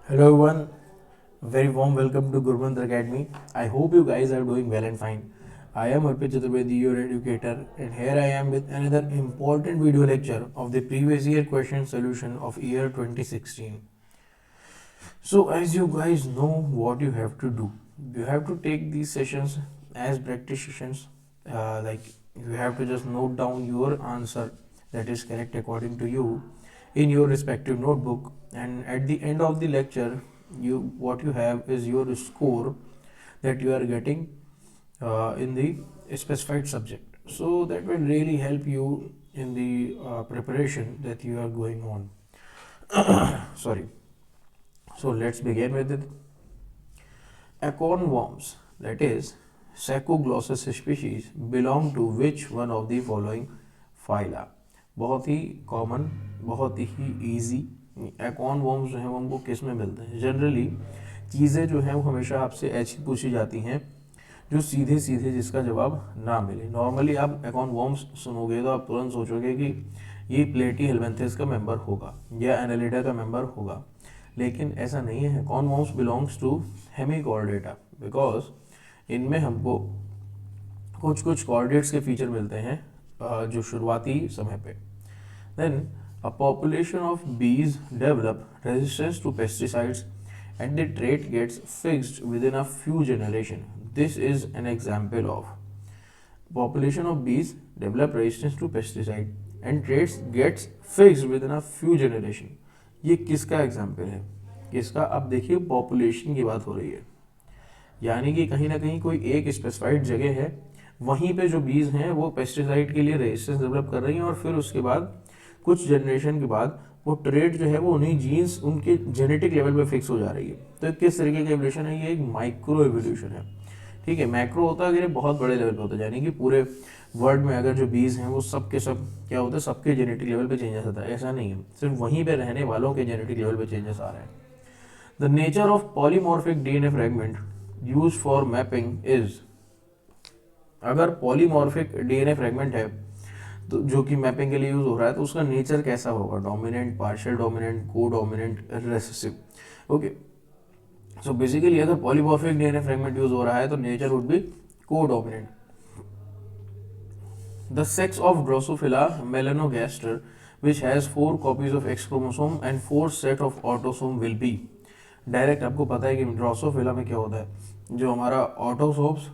Hello everyone, very warm welcome to Gurmantra Academy. I hope you guys are doing well and fine. I am Arpit Chaturvedi, your educator, and here I am with another important video lecture of the previous year question solution of year 2016. So as you guys know what you have to do, you have to take these sessions as practice sessions. Like you have to just note down your answer that is correct according to you in your respective notebook, and at the end of the lecture you what you have is your score that you are getting in the specified subject, so that will really help you in the preparation that you are going on. Sorry. So let's begin with it. Acorn worms, that is Saccoglossus species, belong to which one of the following phyla? बहुत ही common, बहुत ही easy. एकॉन worms जो हैं वो हमको किस में मिलते हैं? जनरली चीज़ें जो हैं वो हमेशा आपसे ऐसी पूछी जाती हैं जो सीधे सीधे जिसका जवाब ना मिले। नॉर्मली आप एकॉन वॉर्म्स सुनोगे तो आप तुरंत सोचोगे कि ये प्लेटी हेलमेंथिस का मेंबर होगा या एनालिडा का मेंबर होगा, लेकिन ऐसा नहीं है। Acorn worms belongs to hemichordata, because इनमें हमको कुछ कुछ कॉर्डेट्स के फीचर मिलते हैं जो शुरुआती समय पे। Then a population of bees develop resistance to pesticides and the trait gets fixed within a few generation. This is an example of population of bees develop resistance to pesticide and traits gets fixed within a few generation। ये किसका example है? किसका? अब देखिए population की बात हो रही है, यानी कि कहीं ना कहीं कोई एक स्पेसिफाइड जगह है, वहीं पे जो बीज हैं वो पेस्टिसाइड के लिए रेजिस्टेंस डेवलप कर रही हैं, और फिर उसके बाद कुछ जनरेशन के बाद वो ट्रेट जो है वो उन्हीं जीन्स उनके जेनेटिक लेवल पे फिक्स हो जा रही है। तो किस तरीके का एवोल्यूशन है? ये एक माइक्रो एवोल्यूशन है। ठीक है, मैक्रो होता है अगर ये बहुत बड़े लेवल पे होता है, यानी कि पूरे वर्ल्ड में अगर जो बीज हैं वो सब के सब क्या होता है, सबके जेनेटिक लेवल पे चेंजेस आता है। ऐसा नहीं है, सिर्फ वहीं पे रहने वालों के जेनेटिक लेवल पे चेंजेस आ रहे हैं। The nature of polymorphic DNA fragment use for mapping is, अगर पॉलीमॉर्फिक डीएनए फ्रेगमेंट है तो जो कि मैपिंग के लिए यूज हो रहा है, तो उसका नेचर कैसा होगा? डोमिनेंट, पार्शियल डोमिनेंट, को dominant, recessive. Okay, so basically अगर पॉलीमॉर्फिक डीएनए फ्रेगमेंट यूज हो रहा है तो नेचर वुड बी को dominant. The sex of Drosophila melanogaster which has 4 copies of X chromosome and 4 set of autosome will be। Direct आपको पता है कि ड्रोसोफिला में क्या होता है, जो हमारा ऑटोसोम्स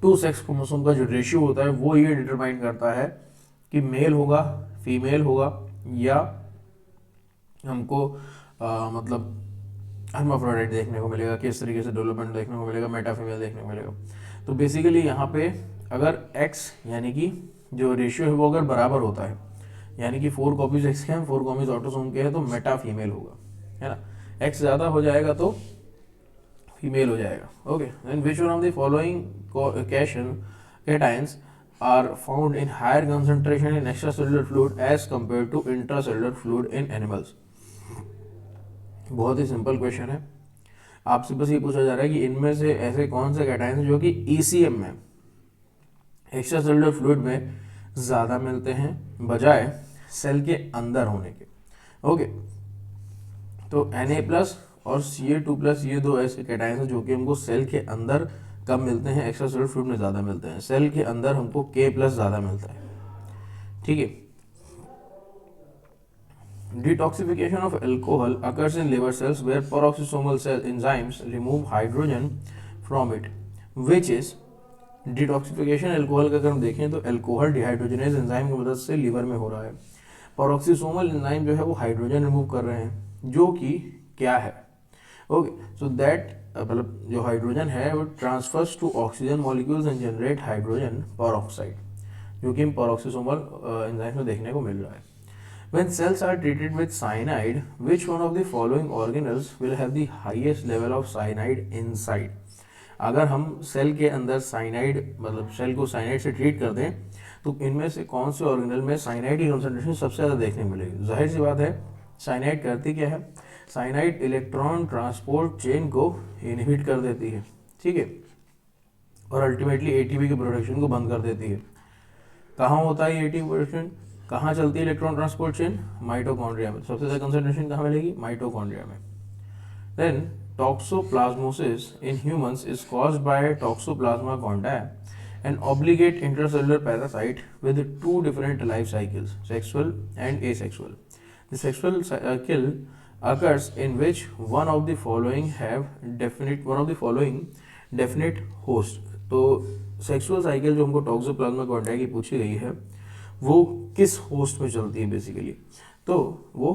टू सेक्स क्रोमोसोम का जो रेशियो होता है वो ये डिटरमाइन करता है कि मेल होगा, फीमेल होगा, या हमको मतलब हर्माफ्रोडाइट देखने को मिलेगा, किस तरीके से डेवलपमेंट देखने को मिलेगा, मेटा फीमेल देखने को मिलेगा। तो बेसिकली यहाँ पे अगर x यानी कि जो रेशियो है वो अगर बराबर होता है, यानी कि 4 कॉपीज x के हैं, 4 कॉपीज ऑटोसोम के हैं, तो मेटा फीमेल होगा, है ना। x ज़्यादा हो जाएगा तो फीमेल हो जाएगा। Okay, then which one of the following cations are found in higher concentration in extracellular fluid as compare to intracellular fluid in animals. बहुत ही सिंपल क्वेश्चन है, आपसे बस ये पूछा जा रहा है कि इनमें से ऐसे कौन से कैटायंस जो कि ईसीएम में, एक्स्ट्रा सेलुलर फ्लूइड में ज़्यादा मिलते हैं बजाय सेल के अंदर होने के। ओके, तो Na+ और Ca2+, ये दो ऐसे कैटायंस हैं जो कि हमको सेल के अंदर कम मिलते हैं, एक्स्ट्रा सेलुलर फ्लूइड में ज़्यादा मिलते हैं। सेल के अंदर हमको K+ ज़्यादा मिलता है। ठीक है, detoxification of alcohol occurs in liver cells where peroxisomal cell enzymes remove hydrogen from it, which is detoxification alcohol का अगर हम देखें तो एल्कोहल डिहाइड्रोजनेज एंजाइम की मदद से लीवर में हो रहा है। पेरोक्सिसोमल एंजाइम जो है वो हाइड्रोजन रिमूव कर रहे हैं, जो कि क्या है? ओके, सो दैट मतलब जो हाइड्रोजन है वो transfers to oxygen molecules and generate hydrogen peroxide, जो कि पेरोक्सिसोमल एंजाइम में देखने को मिल रहा है। When cells are treated with cyanide, which one of the following organelles will have the highest level of cyanide inside? अगर हम सेल के अंदर साइनाइड मतलब सेल को साइनाइड से ट्रीट कर दें तो इनमें से कौन से ऑर्गेनल में साइनाइड की कंसंट्रेशन सबसे ज़्यादा देखने को मिलेगी? जाहिर सी बात है, साइनाइड करती क्या है? साइनाइड इलेक्ट्रॉन ट्रांसपोर्ट चेन को इनहिबिट कर देती है, ठीक है, और अल्टीमेटली एटीपी के प्रोडक्शन को बंद कर देती है। कहाँ होता है ये एटीपी प्रोडक्शन? कहाँ चलती है इलेक्ट्रॉन ट्रांसपोर्ट चेन? माइटोकॉन्ड्रिया में। सबसे ज़्यादा कंसंट्रेशन कहाँ मिलेगी? माइटोकॉन्ड्रिया में। Then toxoplasmosis in humans is caused by Toxoplasma gondii, an obligate intracellular parasite with two different life cycles, sexual and asexual. The sexual cycle occurs in which one of the following definite host. तो sexual cycle जो हमको toxoplasma gondii की पूछी गई है वो किस host में चलती है बेसिकली? तो वो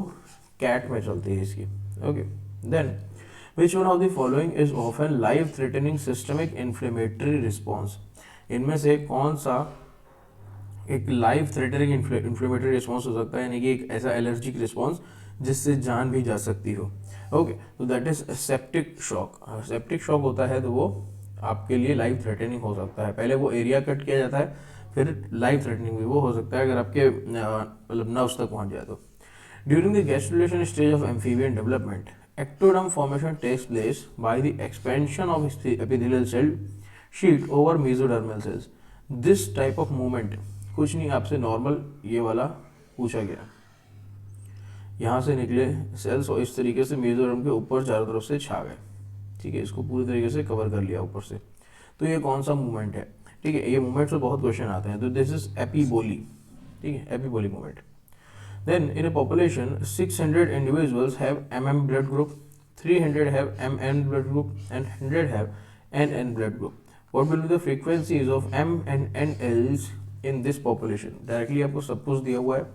कैट में चलती है इसकी। Okay, then Which one of the following is often life-threatening systemic inflammatory response? इनमें से कौन सा एक लाइफ थ्रेटनिंग इन्फ्लेमेटरी रिस्पॉन्स हो सकता है, यानी कि एक ऐसा एलर्जिक रिस्पॉन्स जिससे जान भी जा सकती हो? ओके, तो that is septic shock. Septic shock होता है तो वो आपके लिए लाइफ थ्रेटनिंग हो सकता है। पहले वो एरिया कट किया जाता है, फिर लाइफ थ्रेटनिंग भी वो हो सकता है अगर आपके मतलब नर्व्स तक पहुंच जाए तो। During the gastrulation stage of amphibian development, ectoderm formation takes place by the expansion of epithelial cell sheet over mesodermal cells. This type of movement कुछ नहीं, आपसे नॉर्मल ये वाला पूछा गया, यहाँ से निकले सेल्स और इस तरीके से मेसोडर्म के ऊपर चारों तरफ से छा गए। ठीक है, इसको पूरी तरीके से कवर कर लिया ऊपर से। तो ये कौन सा मूवमेंट है? ठीक है, ये मूवमेंट से बहुत क्वेश्चन आते हैं। तो दिस इज एपीबोली। ठीक है, epiboly movement. Then in a population, 600 individuals have MM blood group, 300 have MN blood group, and 100 have NN blood group. What will be the frequencies of M and NLs in this population? Directly आपको सब कुछ दिया हुआ है,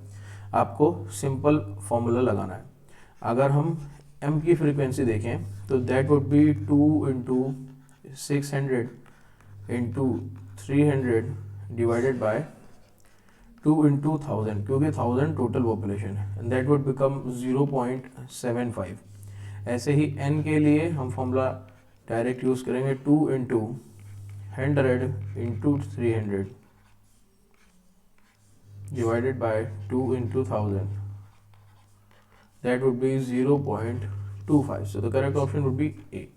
आपको simple formula लगाना है। अगर हम M की फ्रीक्वेंसी देखें तो that would be 2 into 600 into 300 divided by 2 into 1000, क्योंकि 1000 टोटल पॉपुलेशन है, एंड दैट वुड बिकम 0.75। ऐसे ही n के लिए हम फॉर्मूला डायरेक्ट यूज करेंगे, 2 into 100 into 300 divided by 2 into 1000, that would be 0.25. So the correct option would be A.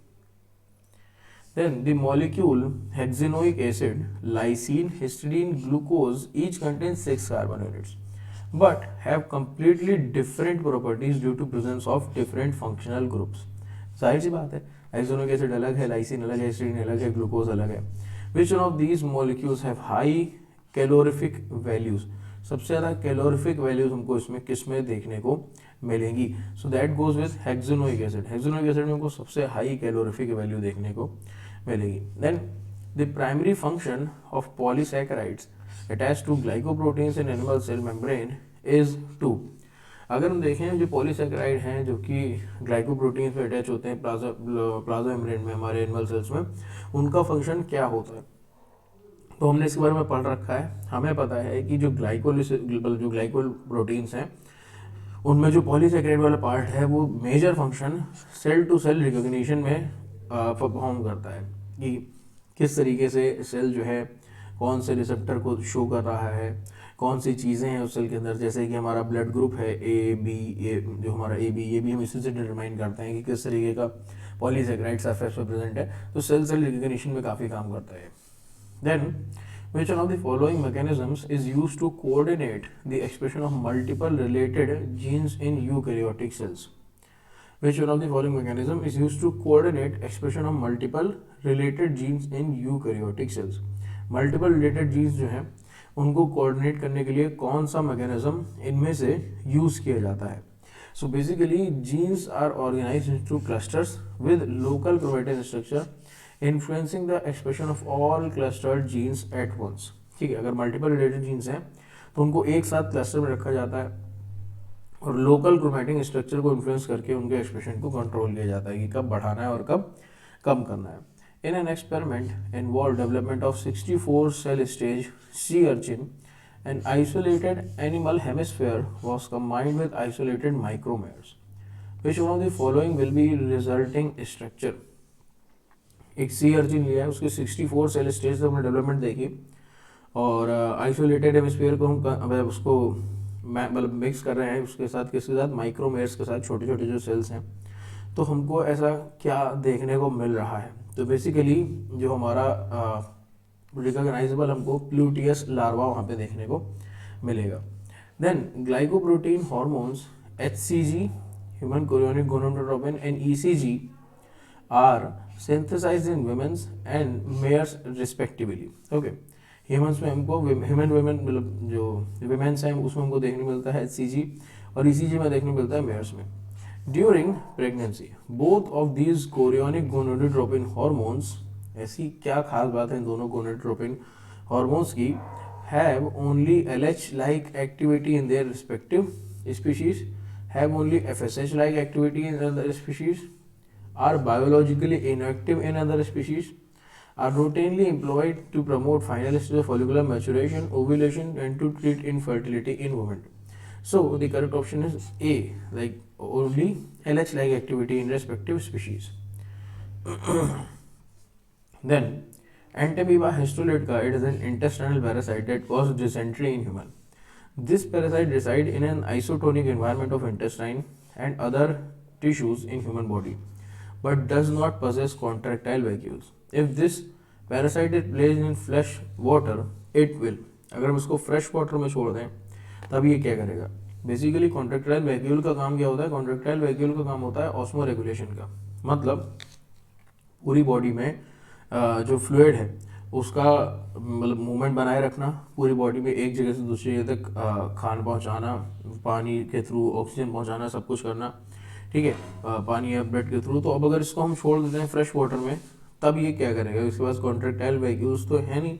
Then the molecule hexanoic acid, lysine, histidine, glucose each contains 6 carbon units but have completely different properties due to presence of different functional groups. जाहिर सी बात है, हेक्सेनोइक acid अलग है, lysine अलग है, histidine अलग है, glucose अलग है। Which one of these molecules have high calorific values? सबसे ज़्यादा कैलोरिफिक वैल्यूज हमको इसमें किस में देखने को मिलेंगी? So that goes with hexanoic acid. Hexanoic acid में हमको सबसे हाई कैलोरिफिक वैल्यू देखने को मिलेगी। Then the primary function of polysaccharides attached to glycoproteins in animal cell membrane is to. अगर हम देखें जो पॉलीसैकेराइड हैं जो कि ग्लाइकोप्रोटीन्स में अटैच होते हैं प्लाज्मा मेम्ब्रेन में, हमारे एनिमल सेल्स में, उनका फंक्शन क्या होता है? तो हमने इसके बारे में पढ़ रखा है। हमें पता है कि जो ग्लाइकोल प्रोटीन्स हैं उनमें जो पॉलीसैकेराइड वाला पार्ट है वो major function cell to cell recognition में परफॉर्म करता है कि किस तरीके से सेल जो है कौन से रिसेप्टर को शो कर रहा है, कौन सी चीज़ें हैं उस सेल के अंदर। जैसे कि हमारा ब्लड ग्रुप है ए बी, जो हमारा ए बी, ये भी हम इसी से डिटरमाइन करते हैं कि किस तरीके का पॉलीसैकेराइड सरफेस पे प्रेजेंट है। तो सेल सेल रिकॉग्निशन में काफ़ी काम करता है। Then, which one of the following mechanisms is used to coordinate the expression of multiple related genes in eukaryotic cells? Which one of the following mechanism is used to coordinate expression of multiple related genes in eukaryotic cells? Multiple related genes जो हैं उनको coordinate करने के लिए कौन सा mechanism इनमें से use किया जाता है? So basically, genes are organized into clusters with local chromatin structure influencing the expression of all clustered genes at once. ठीक है, अगर मल्टीपल रिलेटेड जीन्स हैं तो उनको एक साथ क्लस्टर में रखा जाता है और लोकल क्रोमैटिक स्ट्रक्चर को इन्फ्लुएंस करके उनके एक्सप्रेशन को कंट्रोल किया जाता है कि कब बढ़ाना है और कब कम करना है। In an experiment involve development of 64 cell stage sea urchin, an isolated animal hemisphere was combined with isolated micromeres. Which one of the following will be resulting structure? एक सी अर्चिन लिया है, उसके 64 सेल स्टेज से हमने development देखी और isolated hemisphere को हम उसको मतलब मिक्स कर रहे हैं उसके साथ, किसके साथ? माइक्रोमेयर्स के साथ, छोटे छोटे जो सेल्स हैं। तो हमको ऐसा क्या देखने को मिल रहा है? तो बेसिकली जो हमारा रिकॉग्नाइजेबल हमको प्लूटियस लार्वा वहाँ पे देखने को मिलेगा। Then glycoprotein hormones HCG, human chorionic gonadotropin, and ECG are synthesized in women's and mares respectively. Okay, humans में हमको ह्यूमन वुमेन मतलब जो विमेंस हैं उसमें हमको देखने मिलता है HCG और ECG में देखने मिलता है मेयर्स में. During pregnancy both of these chorionic gonadotropin hormones, ऐसी क्या खास बात है इन दोनों गोनाडोट्रोपिन हॉर्मोन्स की, have only LH like activity in their respective species, have only FSH like activity in other species, are biologically inactive in other species, are routinely employed to promote final stage of follicular maturation, ovulation, and to treat infertility in women. So the correct option is A, like only LH-like activity in respective species. Then Entamoeba histolytica, it is an intestinal parasite that causes dysentery in human. This parasite resides in an isotonic environment of intestine and other tissues in human body, but does not possess contractile vacuoles. If this parasite is placed in fresh water, it will, अगर हम इसको fresh water में छोड़ दें तब ये क्या करेगा. बेसिकली कॉन्ट्रेक्टाइल वैक्यूल का काम क्या होता है, कॉन्ट्रेक्टाइल वैक्यूल का काम होता है ऑस्मो रेगुलेशन का. मतलब पूरी बॉडी में जो फ्लूइड है उसका मतलब मूवमेंट बनाए रखना, पूरी बॉडी में एक जगह से दूसरी जगह तक खान पहुंचाना, पानी के थ्रू ऑक्सीजन पहुंचाना, सब कुछ करना, ठीक है, पानी या ब्लड के थ्रू. तो अब अगर इसको हम छोड़ देते हैं फ्रेश वाटर में तब ये क्या करेगा, इसके पास कॉन्ट्रेक्टाइल वैक्यूल्स तो है नहीं,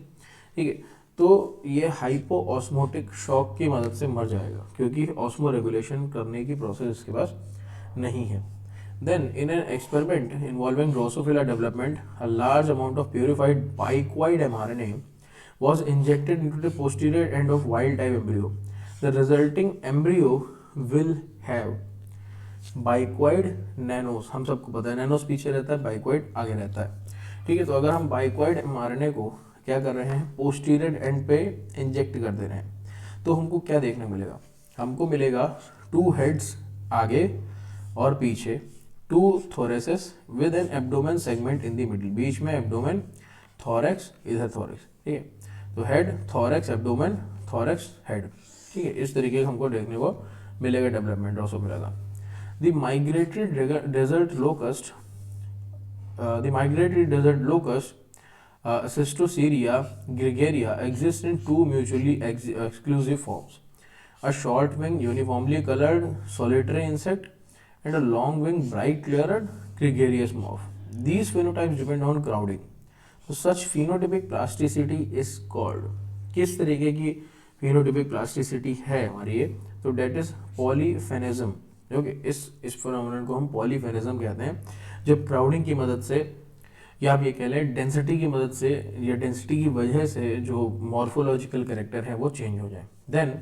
ठीक है, तो ये हाइपो ऑस्मोटिक शॉक की मदद से मर जाएगा क्योंकि ऑस्मो रेगुलेशन करने की प्रोसेस इसके पास नहीं है. Then in an experiment involving Drosophila development, a large amount of purified bicoid mRNA was injected into the posterior end of wild type embryo. The resulting embryo will have बाइक्वाइड नैनोस, हम सबको पता है नैनोस पीछे रहता है, बाइक्वाइड आगे रहता है, ठीक है. तो अगर हम बाइक्वाइड mRNA को क्या कर रहे हैं, पोस्टीरियर एंड पे इंजेक्ट कर दे रहे हैं, तो हमको क्या देखने मिलेगा, हमको मिलेगा 2 हेड्स आगे और पीछे, 2 thoraces with an abdomen segment in the middle, बीच में एब्डोमेन, थोरैक्स, इधर थोरैक्स, ठीक है. तो head, thorax, abdomen, thorax, head, ठीक है. इस तरीके का हमको देखने को मिलेगा डेवलपमेंट ड्रोसोफिला का. The migratory desert locust, Cysticeria gregaria, exists in 2 mutually exclusive forms: a short-winged, uniformly colored solitary insect, and a long-winged, bright-colored gregarious moth. These phenotypes depend on crowding. So such phenotypic plasticity is called. किस तरीके की phenotypic plasticity है हमारी ये, तो that is polyphenism. Okay, इस phenomenon को हम पॉलीफेनिज्म कहते हैं, जब क्राउडिंग की मदद से या आप ये कह लें डेंसिटी की मदद से या डेंसिटी की वजह से जो मॉर्फोलॉजिकल कैरेक्टर है वो चेंज हो जाए. देन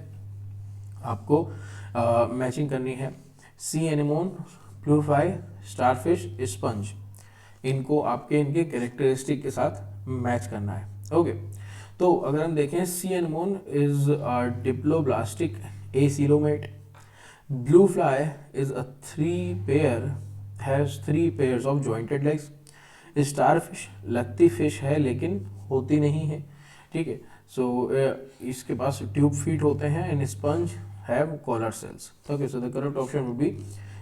आपको मैचिंग करनी है सी एनिमोन, प्लूफ्लाई, स्टारफिश, स्पंज, इनको आपके इनके कैरेक्टरिस्टिक के साथ मैच करना है. ओके, तो अगर हम देखें sea anemone is diploblastic acoelomate. Blue fly is a has 3 pairs of jointed legs. Starfish लगती फिश है लेकिन होती नहीं है, ठीक है. सो इसके पास ट्यूब फीट होते हैं. And sponge have collar cells. Okay, so the correct option would be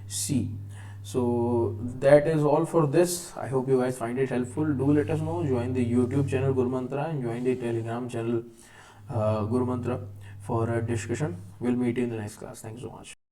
C. So that is all for this. I hope you guys find it helpful. Do let us know. Join the YouTube channel Guru Mantra and join the Telegram channel Guru Mantra for a discussion. We'll meet you in the next class. Thank you so much.